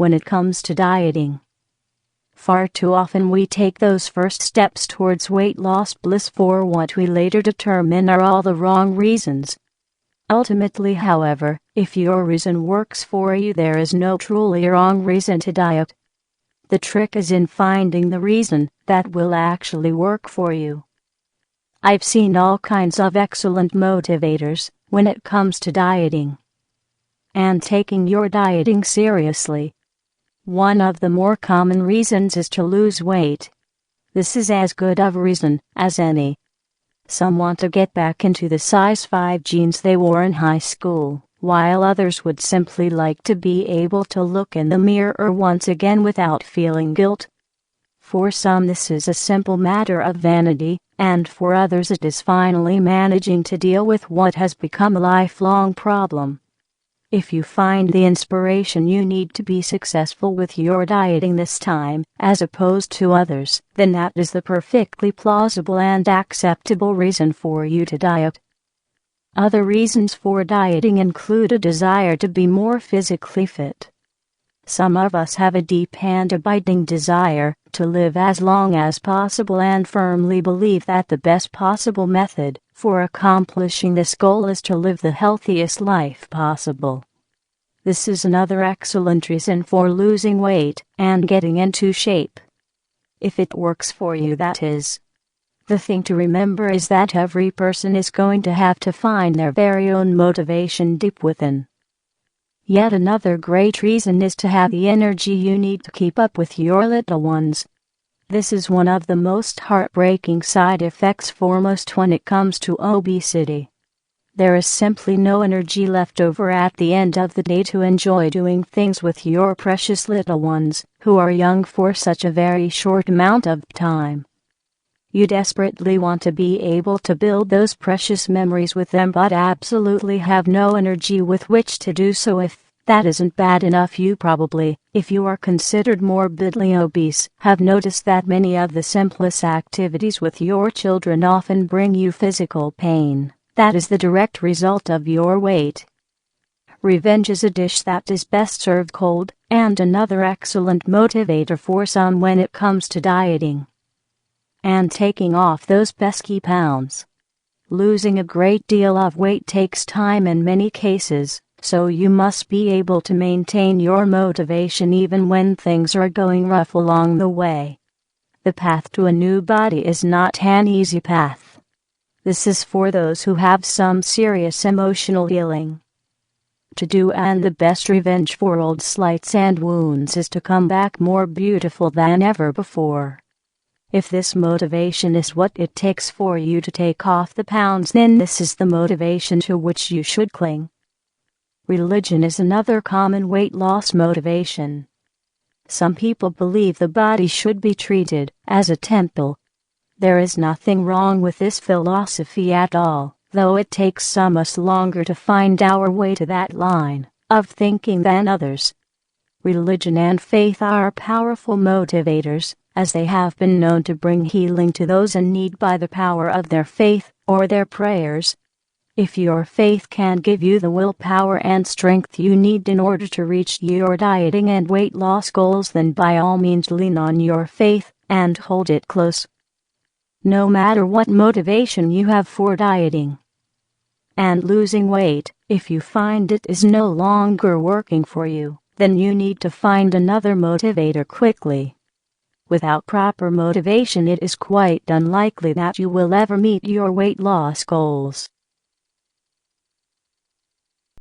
when it comes to dieting. Far too often we take those first steps towards weight loss bliss for what we later determine are all the wrong reasons. Ultimately, however, if your reason works for you, there is no truly wrong reason to diet. The trick is in finding the reason that will actually work for you. I've seen all kinds of excellent motivators when it comes to dieting and taking your dieting seriously. One of the more common reasons is to lose weight. This is as good of a reason as any. Some want to get back into the size 5 jeans they wore in high school, while others would simply like to be able to look in the mirror once again without feeling guilt. For some, this is a simple matter of vanity, and for others it is finally managing to deal with what has become a lifelong problem. If you find the inspiration you need to be successful with your dieting this time, as opposed to others, then that is the perfectly plausible and acceptable reason for you to diet. Other reasons for dieting include a desire to be more physically fit. Some of us have a deep and abiding desire to live as long as possible and firmly believe that the best possible method for accomplishing this goal is to live the healthiest life possible. This is another excellent reason for losing weight and getting into shape. If it works for you, that is. The thing to remember is that every person is going to have to find their very own motivation deep within. Yet another great reason is to have the energy you need to keep up with your little ones. This is one of the most heartbreaking side effects foremost when it comes to obesity. There is simply no energy left over at the end of the day to enjoy doing things with your precious little ones, who are young for such a very short amount of time. You desperately want to be able to build those precious memories with them, but absolutely have no energy with which to do so. If that isn't bad enough, you probably, if you are considered morbidly obese, have noticed that many of the simplest activities with your children often bring you physical pain. That is the direct result of your weight. Revenge is a dish that is best served cold, and another excellent motivator for some when it comes to dieting and taking off those pesky pounds. Losing a great deal of weight takes time in many cases, so you must be able to maintain your motivation even when things are going rough along the way. The path to a new body is not an easy path. This is for those who have some serious emotional healing to do, and the best revenge for old slights and wounds is to come back more beautiful than ever before. If this motivation is what it takes for you to take off the pounds, then this is the motivation to which you should cling. Religion is another common weight loss motivation. Some people believe the body should be treated as a temple. There is nothing wrong with this philosophy at all, though it takes some us longer to find our way to that line of thinking than others. Religion and faith are powerful motivators, as they have been known to bring healing to those in need by the power of their faith or their prayers. If your faith can give you the willpower and strength you need in order to reach your dieting and weight loss goals, then by all means lean on your faith and hold it close. No matter what motivation you have for dieting and losing weight, if you find it is no longer working for you, then you need to find another motivator quickly. Without proper motivation, it is quite unlikely that you will ever meet your weight loss goals.